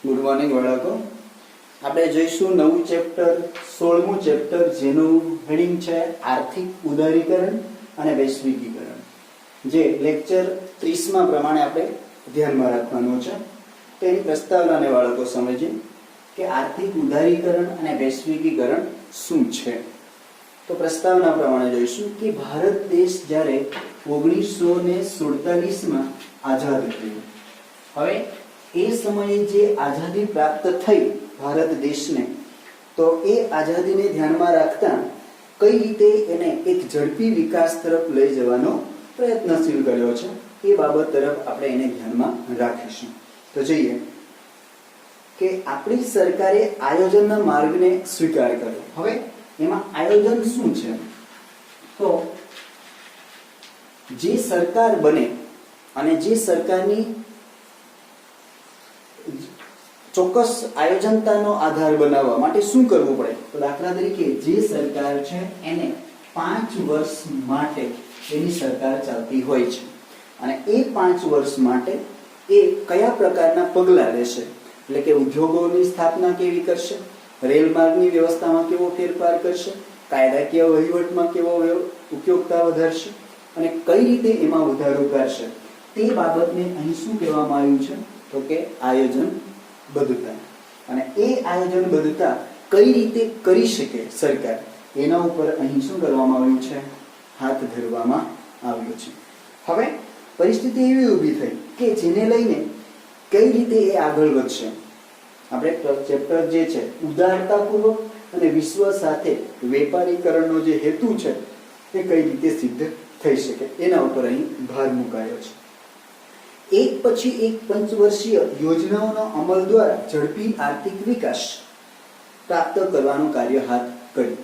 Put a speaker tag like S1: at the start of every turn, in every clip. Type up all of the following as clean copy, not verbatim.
S1: Good morning બાળકો. આપણે જોઈશું નવું ચેપ્ટર 16મું ચેપ્ટર જેનું હેડિંગ છે આર્થિક ઉદારીકરણ અને વૈશ્વિકીકરણ, જે લેક્ચર 30માં પ્રમાણે આપણે ધ્યાનમાં રાખવાનું છે. તેની પ્રસ્તાવનાને બાળકો સમજીએ કે આર્થિક ઉદારીકરણ અને વૈશ્વિકીકરણ શું છે. તો પ્રસ્તાવના પ્રમાણે જોઈશું કે ભારત દેશ જ્યારે 1947માં આઝાદ થયો, હવે એ સમયે જે આઝાદી પ્રાપ્ત થઈ ભારત દેશને, તો એ આઝાદીને ધ્યાનમાં રાખતા કઈ રીતે એને એક ઝડપી વિકાસ તરફ લઈ જવાનો પ્રયત્નશીલ કર્યો છે એ બાબત તરફ આપણે એને ધ્યાનમાં રાખીશું. તો જોઈએ કે આપણી સરકારે આયોજનના માર્ગને સ્વીકાર કર્યો. હવે એમાં આયોજન શું છે? તો જે સરકાર બને અને જે સરકારની ચોક્કસ આયોજનતાનો આધાર બનાવવા માટે શું કરવું પડે? તો દાખલા તરીકે જે સરકાર છે એને 5 વર્ષ માટે એની સરકાર ચાલતી હોય છે, અને એ 5 વર્ષ માટે એ કયા પ્રકારના પગલાં લેશે, એટલે કે ઉદ્યોગોની સ્થાપના કેવી કરશે, રેલ માર્ગની વ્યવસ્થામાં કેવો ફેરફાર કરશે, કાયદાકીય વહીવટમાં કેવો ઉપયોગતા વધારશે અને કઈ રીતે એમાં વધારો કરશે, તે બાબતને અહીં શું કહેવામાં આવ્યું છે? તો કે આયોજનબદ્ધતા. અને એ આયોજનબદ્ધતા કઈ રીતે કરી શકે સરકાર, એના ઉપર અહીં શું કરવામાં આવ્યું છે? હાથ ધરવામાં આવ્યું છે. હવે પરિસ્થિતિ એવી ઊભી થઈ કે જેને લઈને કઈ રીતે એ આગળ વધશે. આપણે ચેપ્ટર જે છે ઉદારતાપૂર્વક અને વિશ્વ સાથે વેપારીકરણનો જે હેતુ છે એ કઈ રીતે સિદ્ધ થઈ શકે એના ઉપર અહીં ભાર મુકાયો છે. એક પછી એક પંચવર્ષીય યોજનાઓનો અમલ દ્વારા ઝડપી આર્થિક વિકાસ પ્રાપ્ત કરવાનું કાર્ય હાથ કર્યું.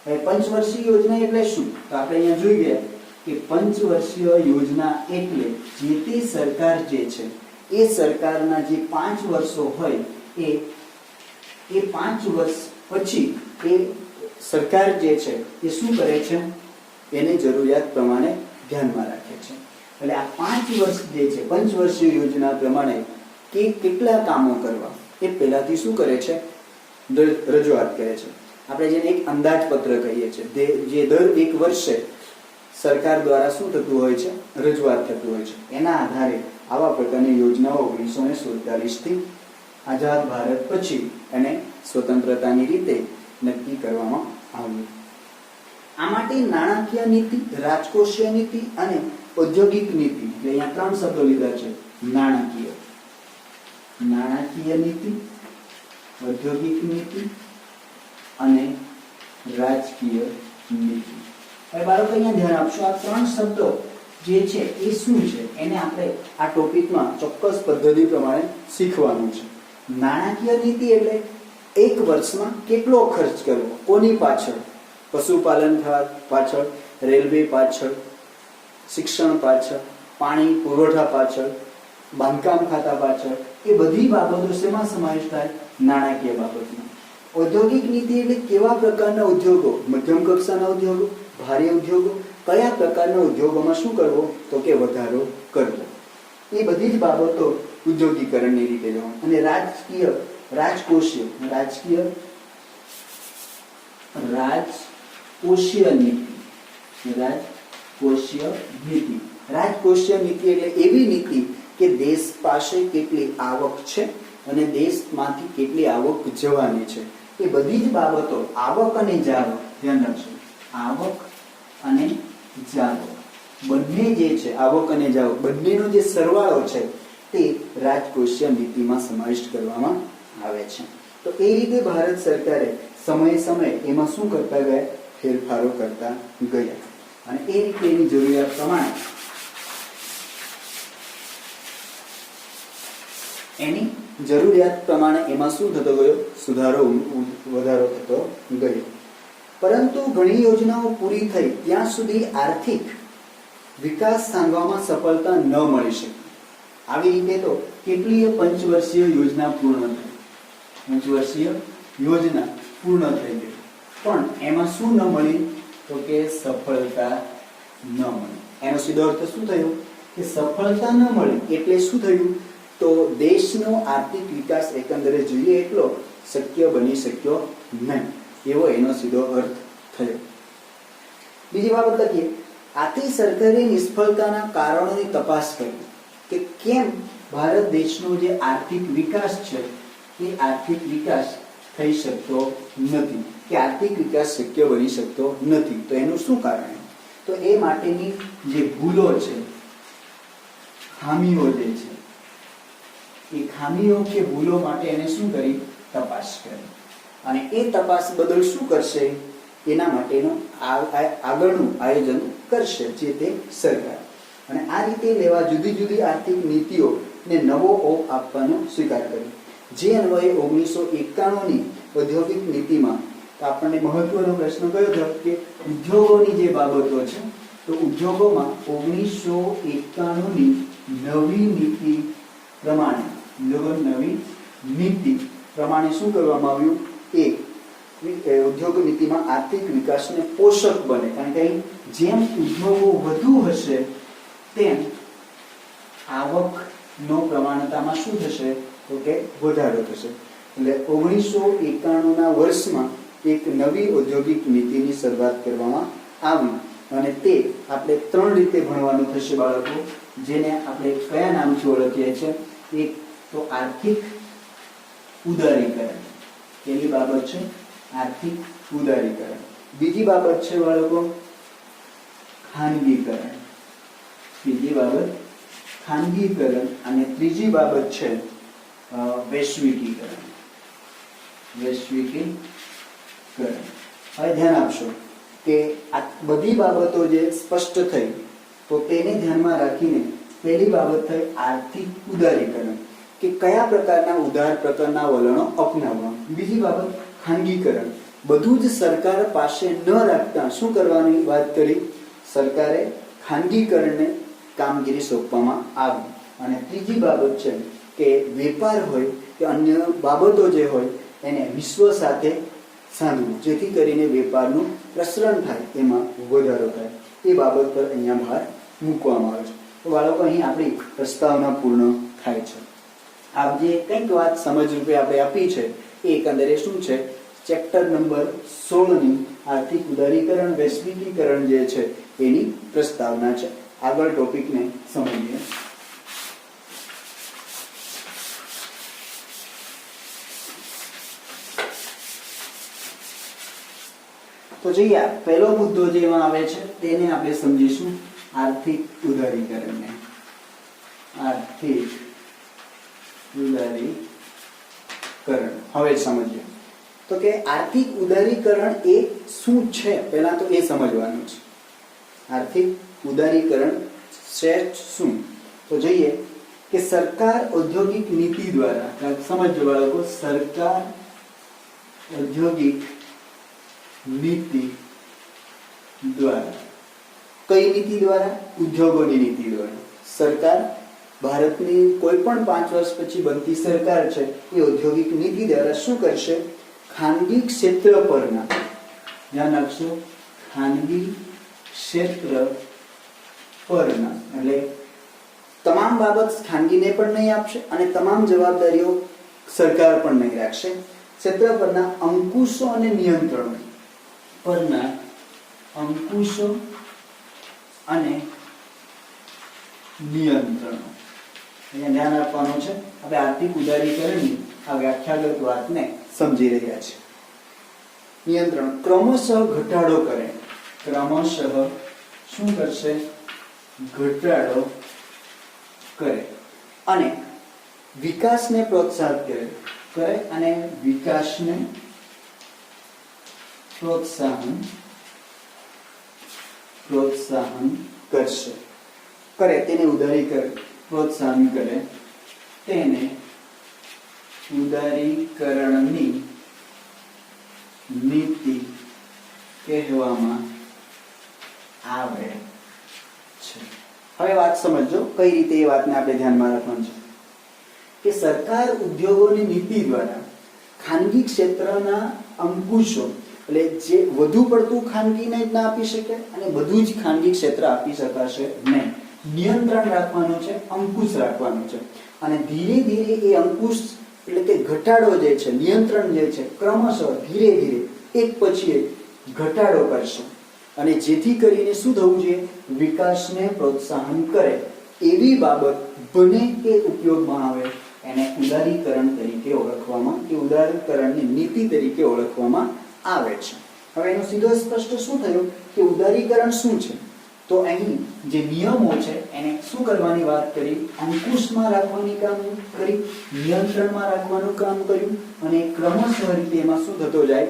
S1: હવે પંચવર્ષીય યોજના એટલે શું? તો આપણે અહીંયા જોઈ ગયા કે પંચવર્ષીય યોજના એટલે જે તે સરકાર જે છે એ સરકારના જે 5 વર્ષો હોય એ 5 વર્ષ પછી એ સરકાર જે છે એ શું કરે છે? એને જરૂરિયાત પ્રમાણે ધ્યાનમાં રાખે છે. એટલે આ 5 વર્ષ જે છે પંચવર્ષીય યોજના પ્રમાણે કે કેટલા કામો કરવા એ પહેલાથી શું કરે છે? રજૂઆત કરે છે. આપણે જેને એક અંદાજપત્ર કહીએ છીએ, જે દર 1 વર્ષે સરકાર દ્વારા શું થતું હોય છે? રજૂઆત થતું હોય છે. એના આધારે આવા પ્રકારની યોજનાઓ 1947 થી આઝાદ ભારત પછી એને સ્વતંત્રતાની રીતે નક્કી કરવામાં આવ્યું. આ માટે નાણાકીય નીતિ, રાજકોષીય નીતિ અને ઔદ્યોગિક નીતિ, એટલે અહીંયા 3 શબ્દો લીધા છે: નાણાકીય નીતિ, ઔદ્યોગિક નીતિ અને રાજકીય નીતિ. હવે બાળકો અહીંયા ધ્યાન આપશો, આ 3 શબ્દો જે છે એ શું છે એને આપણે આ ટોપિકમાં ચોક્કસ પદ્ધતિ પ્રમાણે શીખવાનું છે. નાણાકીય નીતિ એટલે એક વર્ષમાં કેટલો ખર્ચ કરવો, કોની પાછળ? પશુપાલન પાછળ, રેલવે પાછળ, શિક્ષણ પાછળ, પાણી પુરવઠા પાછળ, બાંધકામ ખાતા પાછળ. એ બધી બાબતો શેમાં સમાવેશ થાય? નાણાકીય બાબતમાં. ઔદ્યોગિક નીતિ એટલે કેવા પ્રકારના ઉદ્યોગો, મધ્યમ કક્ષાના ઉદ્યોગો, ભારે ઉદ્યોગો, કયા પ્રકારના ઉદ્યોગોમાં શું કરવો? તો કે વધારો કરવો. એ બધી જ બાબતો ઉદ્યોગીકરણની રીતે જોવાનું. અને રાજકોષીય નીતિ એટલે એવી નીતિ કે દેશ પાસે કેટલી આવક છે અને દેશમાંથી કેટલી આવક જવાની છે. એ બધી જ બાબતો, આવક અને જાવક, ધ્યાન રાખજો, આવક અને જાવક બંને જે છે, આવક અને જાવક બંનેનો જે સરવાળો છે તે રાજકોષીય નીતિમાં સમાવિષ્ટ કરવામાં આવે છે. તો એ રીતે ભારત સરકારે સમય એમાં શું કરતા ગયા? ફેરફારો કરતા ગયા. અને એ રીતે એની જરૂરિયાત પ્રમાણે એમાં શું થતો ગયો? વધારો થતો ગયો. પરંતુ ઘણી યોજનાઓ પૂરી થઈ ત્યાં સુધી આર્થિક વિકાસ સાંધવામાં સફળતા ન મળી શકી. આવી રીતે તો કેટલીય પંચવર્ષીય યોજના પૂર્ણ થઈ, ગઈ, પણ એમાં શું ન મળી? તો કે સફળતા ન મળી. એનો સીધો અર્થ શું થયો? કે સફળતા ન મળી એટલે શું થયું? તો દેશનો આર્થિક વિકાસ એકંદરે જોઈએ એટલો શક્ય બની શક્યો નહીં, એવો એનો સીધો અર્થ થયો. બીજી બાબત લખીએ, આથી સરકારે નિષ્ફળતાના કારણોની તપાસ કરી કે કેમ ભારત દેશનો જે આર્થિક વિકાસ છે એ આર્થિક વિકાસ થઈ શકતો નથી, કે આર્થિક વિકાસ શક્ય બની શકતો નથી. તો એનું શું કારણ? તો એ માટેની જે ભૂલો છે, ખામીઓ જે છે, એ ખામીઓ કે ભૂલો માટે એને શું કરી? તપાસ કરી. અને એ તપાસ બદલ શું કરશે? એના માટેનું આગળનું આયોજન કરશે જે તે સરકાર. અને આ રીતે લેવા જુદી જુદી આર્થિક નીતિઓને નવો ઓપ આપવાનો સ્વીકાર કર્યો. જે અન્વયે 1991ની ઔદ્યોગિક નીતિમાં આપણને મહત્વનો પ્રશ્ન કયો હતો કે ઉદ્યોગોની જે બાબતો છે, તો ઉદ્યોગોમાં 1991ની નવી નીતિ પ્રમાણે શું કરવામાં આવ્યું? ઉદ્યોગ નીતિમાં આર્થિક વિકાસને પોષક બને. કારણ કે જેમ ઉદ્યોગો વધુ હશે તેમ આવકનો પ્રમાણતામાં શું થશે? તો કે વધારો થશે. એટલે 1991ના વર્ષમાં એક નવી ઔદ્યોગિક નીતિની શરૂઆત કરવામાં આવી. અને તે આપણે 3 રીતે ભણવાનું થશે બાળકો, જેને આપણે કયા નામથી ઓળખીએ છીએ? એક તો આર્થિક ઉદારીકરણ, પહેલી બાબત છે આર્થિક ઉદારીકરણ. બીજી બાબત છે બાળકો ખાનગીકરણ, બીજી બાબત ખાનગીકરણ. અને ત્રીજી બાબત છે વૈશ્વિકીકરણ. હવે ધ્યાન આપશો કે આ બધી બાબતો જે સ્પષ્ટ થઈ, તો તેને ધ્યાનમાં રાખીને પહેલી બાબત થઈ આર્થિક ઉદારીકરણ, કે કયા પ્રકારના ઉદાર પ્રકારના વલણો અપનાવવા. બીજી બાબત ખાનગીકરણ, બધું જ સરકાર પાસે ન રાખતા શું કરવાની વાત કરી? સરકારે ખાનગીકરણને કામગીરી સોંપવામાં આવી. અને ત્રીજી બાબત છે કે વેપાર હોય કે અન્ય બાબતો જે હોય એને વિશ્વ સાથે સાંધવું, જેથી કરીને વેપારનું પ્રસરણ થાય, એમાં વધારો થાય. એ બાબત પર અહીંયા ભાર મૂકવામાં આવે છે. તો બાળકો અહીં આપણી પ્રસ્તાવના પૂર્ણ થાય છે. આ જે કંઈક વાત સમજ રૂપે આપણે આપી છે એ એકંદરે શું છે? ચેપ્ટર નંબર 16ની આર્થિક ઉદારીકરણ વૈશ્વિકીકરણ જે છે એની પ્રસ્તાવના છે. આગળ ટોપિકને સમજીએ. તો જોઈએ, પહેલો મુદ્દો જે એમાં આવે છે તેને આપણે સમજીશું, આર્થિક ઉદારીકરણને. આર્થિક ઉદારીકરણ હવે સમજીએ. તો કે આર્થિક ઉદારીકરણ એ શું છે, પહેલા તો એ સમજવાનું છે. આર્થિક ઉદારીકરણ છે શું? તો જોઈએ કે સરકાર ઔદ્યોગિક નીતિ દ્વારા, સમજો બાળકો, સરકાર ઔદ્યોગિક નીતિ દ્વારા, કઈ નીતિ દ્વારા? ઉદ્યોગોની નીતિ દ્વારા. સરકાર, ભારતની કોઈ પણ 5 વર્ષ પછી બનતી સરકાર છે એ ઔદ્યોગિક નીતિ દ્વારા શું કરશે? ખાનગી ક્ષેત્ર પરના, ધ્યાન રાખશો, ખાનગી ક્ષેત્ર પરના, એટલે તમામ બાબત ખાનગીને પણ નહીં આપશે અને તમામ જવાબદારીઓ સરકાર પણ નહીં રાખશે. ક્ષેત્ર પરના અંકુશો અને નિયંત્રણો પરના અંકુશો અને નિયંત્રણો અહીંયા ધ્યાન આપવાનું છે. આપણે આર્થિક ઉદારીકરણની આ વ્યાખ્યાગત વાતને સમજી રહ્યા છે. નિયંત્રણ ક્રમશઃ ઘટાડો કરે, ક્રમશઃ શું કરશે? ઘટાડો કરે. અને વિકાસને પ્રોત્સાહિત કરે અને વિકાસને પ્રોત્સાહન કરશે. કરે તેને ઉદારીકરણ, પ્રોત્સાહન કરે તેને ઉદારીકરણની નીતિ કહેવામાં આવે છે. હવે વાત સમજો કઈ રીતે એ વાતને આપણે ધ્યાનમાં રાખવાની છે કે સરકાર ઉદ્યોગોની નીતિ દ્વારા ખાનગી ક્ષેત્રના અંકુશો, એટલે જે વધુ પડતું ખાનગીને જ ના આપી શકે અને બધું જ ખાનગી ક્ષેત્ર આપી શકાશે નહીં. નિયંત્રણ રાખવાનું છે, અંકુશ રાખવાનું છે. અને ધીરે ધીરે એ અંકુશ એટલે કે ઘટાડો જે છે, નિયંત્રણ જે છે, ક્રમશઃ ધીરે ધીરે એક પછી એક ઘટાડો કરશે. અને જેથી કરીને શું થવું જોઈએ? વિકાસને પ્રોત્સાહન કરે એવી બાબત બને કે ઉપયોગમાં આવે એને ઉદારીકરણ તરીકે ઓળખવામાં, કે ઉદારીકરણની નીતિ તરીકે ઓળખવામાં આવે છે. હવે એનું સીધો સ્પષ્ટ શું થયું કે ઉદારીકરણ શું છે? તો અહીં જે નિયમો છે એને શું કરવાની વાત કરી? અંકુશમાં રાખવાની કામ કરી, નિયંત્રણમાં રાખવાનું કામ કર્યું, અને ક્રમશઃ રીતે એમાં શું થતો જાય?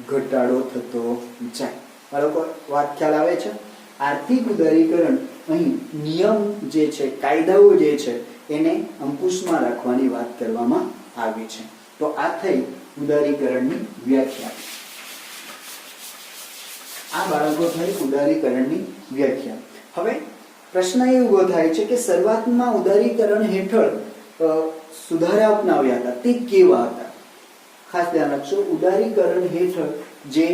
S1: ઘટાડો થતો જાય. બરાબર વાત ખ્યાલ આવે છે? આર્થિક ઉદારીકરણ અહીં નિયમ જે છે, કાયદાઓ જે છે એને અંકુશમાં રાખવાની વાત કરવામાં આવી છે. તો આ થઈ ઉદારીકરણની વ્યાખ્યા. આ બાળકો થઈ ઉદારીકરણની વ્યાખ્યા. હવે પ્રશ્ન એ ઉભો થાય છે કે શરૂઆતમાં ઉદારીકરણ હેઠળ સુધારા અપનાવ્યા હતા તે કેવા હતા? ખાસ ધ્યાન રાખજો, ઉદારીકરણ હેઠળ જે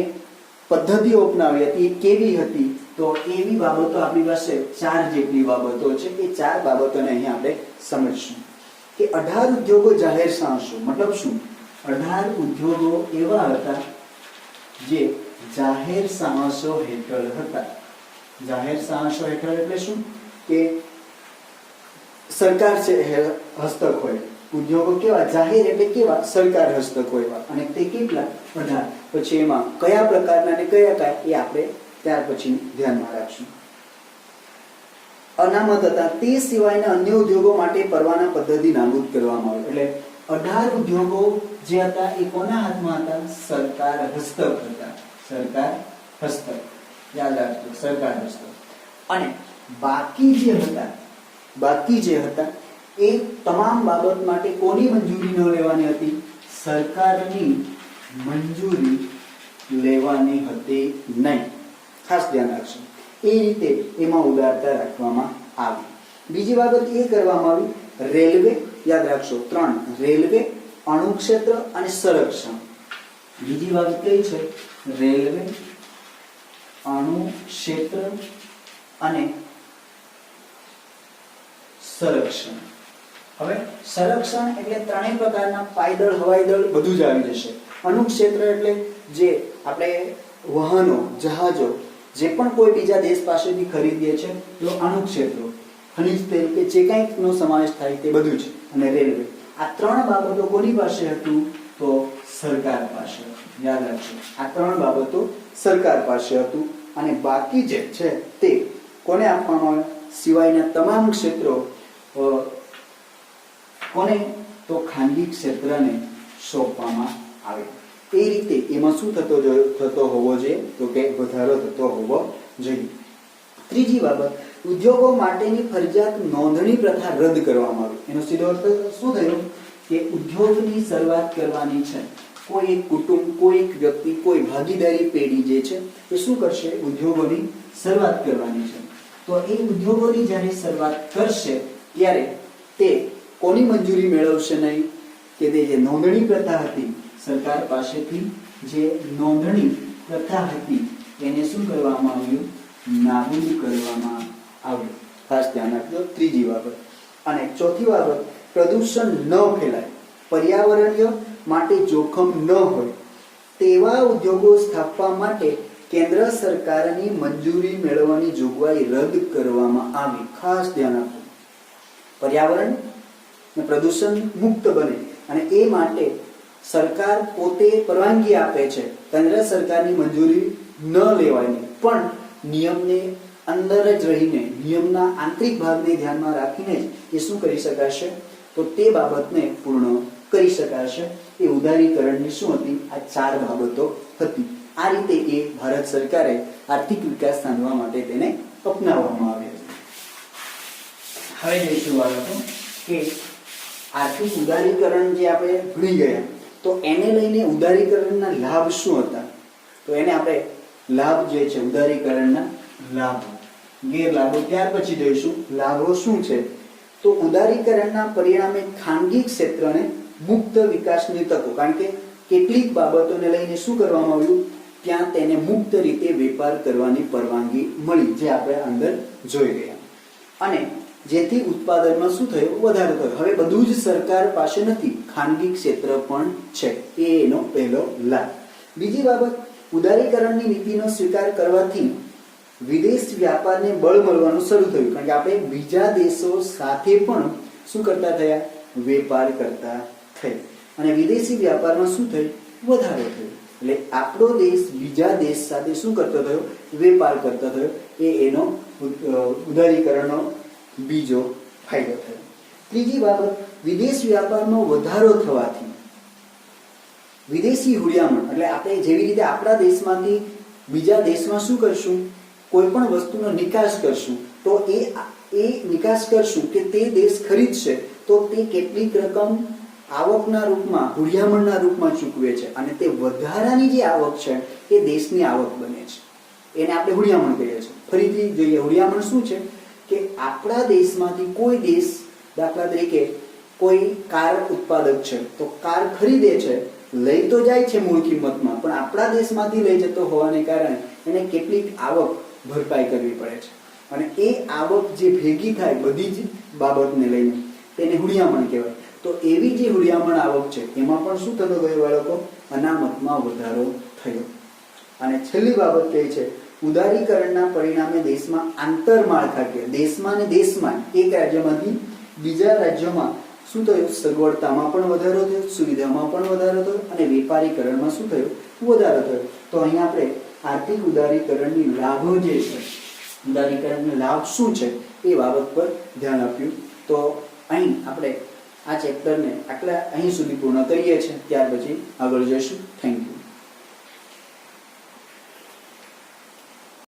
S1: પદ્ધતિઓ અપનાવી હતી એ કેવી હતી? તો એવી બાબતો આપણી પાસે 4 જેટલી બાબતો છે. એ 4 બાબતોને અહીં આપણે સમજશું. કે 18 ઉદ્યોગો જાહેર સાહસો, મતલબ શું? 18 ઉદ્યોગો એવા હતા જે જાહેર સાહસો હેઠળ હતા. જાહેર સાહસો હેઠળ એટલે શું? કે સરકાર છે હસ્તક હોય. ઉદ્યોગો કેવા? જાહેર એટલે કેવા? સરકાર હસ્તક હોય. અને તે કેટલા? 18. પછી એમાં કયા પ્રકારના અને કયા કયા એ આપણે ત્યાર પછી ધ્યાનમાં રાખશું. અનામત હતા. તે સિવાયના અન્ય ઉદ્યોગો માટે પરવાના પદ્ધતિ નાબૂદ કરવામાં આવી. એટલે 18 ઉદ્યોગો જે હતા એ કોના હાથમાં હતા? સરકાર હસ્તક હતા. સરકાર હસ્તક, યાદ રાખજો, સરકાર હસ્તક. અને બાકી જે હતા એ તમામ બાબત માટે કોની મંજૂરી ન લેવાની હતી? સરકારની મંજૂરી લેવાની હતી નહીં. ખાસ ધ્યાન રાખજો. એ રીતે એમાં ઉદારતા રાખવામાં આવી. બીજી બાબત એ કરવામાં આવી, રેલવે, યાદ રાખજો 3, રેલવે, અણુક્ષેત્ર અને સંરક્ષણ. બીજી બાબત કઈ છે? રેલવે, અણુક્ષેત્ર અને સંરક્ષણ. હવે સંરક્ષણ એટલે 3 પ્રકારના પાયદળ, હવાઈદળ બધું જ આવી જશે. અણુક્ષેત્ર એટલે જે આપણે વાહનો, જહાજો જે પણ કોઈ બીજા દેશ પાસેથી ખરીદીએ છીએ તો અણુક્ષેત્રો, ખનિજ તેલ કે જે કંઈકનો સમાવેશ થાય તે બધું જ. અને રેલવે. આ 3 બાબતો કોની પાસે હતું? તો સરકાર પાસે હતું. યાદ રાખજો, આ 3 બાબતો સરકાર પાસે હતું. અને બાકી જે છે તે કોને આપવામાં આવે? સિવાયના તમામ ક્ષેત્રો કોને? તો ખાનગી ક્ષેત્રને સોંપવામાં આવે. એ રીતે એમાં શું થતો હોવો જોઈએ? તો કે વધારો થતો હોવો જોઈએ. ત્રીજી બાબત, ઉદ્યોગો માટેની ફરજિયાત નોંધણી પ્રથા રદ કરવામાં આવી. એનો સીધો અર્થ શું થયો? કે ઉદ્યોગની શરૂઆત કરવાની છે કોઈ એક કુટુંબ, કોઈ એક વ્યક્તિ, કોઈ ભાગીદારી પેઢી જે છે એ શું કરશે? ઉદ્યોગોની શરૂઆત કરવાની છે. તો એ ઉદ્યોગોની જ્યારે શરૂઆત કરશે ત્યારે તે કોની મંજૂરી મેળવશે નહીં? કે તે જે નોંધણી પ્રથા હતી, સરકાર પાસેથી જે નોંધણી પ્રથા હતી એને શું કરવામાં આવ્યું? નાબૂદ કરવામાં આવ્યું. ખાસ ધ્યાન રાખજો. ત્રીજી બાબત. અને ચોથી બાબત, પ્રદૂષણ ન ફેલાય, પર્યાવરણીય માટે જોખમ ન હોય તેવા ઉદ્યોગો સ્થાપવા માટે કેન્દ્ર સરકારની મંજૂરી મેળવવાની જોગવાઈ રદ કરવામાં આવી. ખાસ ધ્યાન રાખજો. પર્યાવરણ અને પ્રદૂષણ મુક્ત બને અને એ માટે સરકાર પોતે પરવાનગી આપે છે, કેન્દ્ર સરકારની મંજૂરી ન લેવાની, પણ નિયમને અંદર જ રહીને, નિયમના આંતરિક ભાગને ધ્યાનમાં રાખીને જ એ શું કરી શકાશે? તો તે બાબતને પૂર્ણ કરી શકાશે. એ ઉદારીકરણની શું હતી? આ 4 બાબતો હતી. આ રીતે એ ભારત સરકારે આર્થિક વિકાસ સાધવા માટે તેને અપનાવવામાં આવ્યો. હવે જોઈશું બાળકો કે આર્થિક ઉદારીકરણ જે આપણે ભણી ગયા તો એને લઈને ઉદારીકરણના લાભ શું હતા? તો એને આપણે લાભ જે છે ઉદારીકરણના લાભો, ગેરલાભો ત્યાર પછી જોઈશું. લાભો શું છે? તો ઉદારીકરણના પરિણામે ખાનગી ક્ષેત્રને મુક્ત વિકાસની તકો, કારણ કે કેટલીક બાબતોને લઈને શું કરવામાં આવ્યું? ત્યાં તેને મુક્ત રીતે વેપાર કરવાની પરવાનગી મળી, જે આપણે અંદર જોઈ ગયા. અને જેથી ઉત્પાદનમાં શું થયું, વધારો થયો. હવે બધું જ સરકાર પાસે નથી, ખાનગી ક્ષેત્ર પણ છે. એ એનો પહેલો લાભ. બીજી બાબત, ઉદારીકરણની નીતિનો સ્વીકાર કરવાથી વિદેશ વ્યાપારને બળ મળવાનું શરૂ થયું. કારણ કે આપણે બીજા દેશો સાથે પણ શું કરતા થયા, વેપાર કરતા થયા. અને વિદેશી વ્યાપારમાં શું થયું, વધારો થયો. એટલે આપણો દેશ બીજા દેશ સાથે શું કરતો થયો, વેપાર કરતો થયો. એ એનો ઉદારીકરણનો બીજો ફાયદો થયો. ત્રીજી બાબત, વિદેશ વ્યાપારમાં વધારો થવાથી વિદેશી હુડિયામણ, એટલે આપણે જેવી રીતે આપણા દેશમાંથી બીજા દેશમાં શું કરશું, કોઈ પણ વસ્તુનો નિકાસ કરશું, તો એ નિકાસ કરશું કે તે દેશ ખરીદશે તો તે કેટલીક રકમ આવકના રૂપમાં, હુડિયામણના રૂપમાં ચૂકવે છે. અને તે વધારાની જે આવક છે એ દેશની આવક બને છે. એને આપણે હુડિયામણ કહીએ છીએ. ફરીથી જોઈએ, હુડિયામણ શું છે કે આપણા દેશમાંથી કોઈ દેશ, દાખલા તરીકે કોઈ કાર ઉત્પાદક છે તો કાર ખરીદે છે, લઈ તો જાય છે મૂળ કિંમતમાં, પણ આપણા દેશમાંથી લઈ જતો હોવાને કારણે એને કેટલીક આવક ભરપાઈ કરવી પડે છે. અને એ આવક જે ભેગી થાય બધી જ બાબતને લઈને, તેને હુડિયામણ કહેવાય. તો એવી જે હુડિયામણ આવક છે એમાં પણ શું થતો ગયો બાળકો, અનામતમાં વધારો થયો. અને છેલ્લી બાબત કઈ છે, ઉદારીકરણના પરિણામે દેશમાં આંતરમાળખાકીય, દેશમાં ને દેશમાં, એક રાજ્યમાંથી બીજા રાજ્યોમાં શું થયું, સગવડતામાં પણ વધારો થયો, સુવિધામાં પણ વધારો થયો, અને વેપારીકરણમાં શું થયું, વધારો થયો. તો અહીંયા આપણે આર્થિક ઉદારીકરણની લાભો જે છે, ઉદારીકરણનો લાભ શું છે એ બાબત પર ધ્યાન આપ્યું. તો અહીં આપણે આ ચેપ્ટરને આટલા અહીં સુધી પૂર્ણ કરીએ છીએ. ત્યાર પછી આગળ જઈશું. Thank you.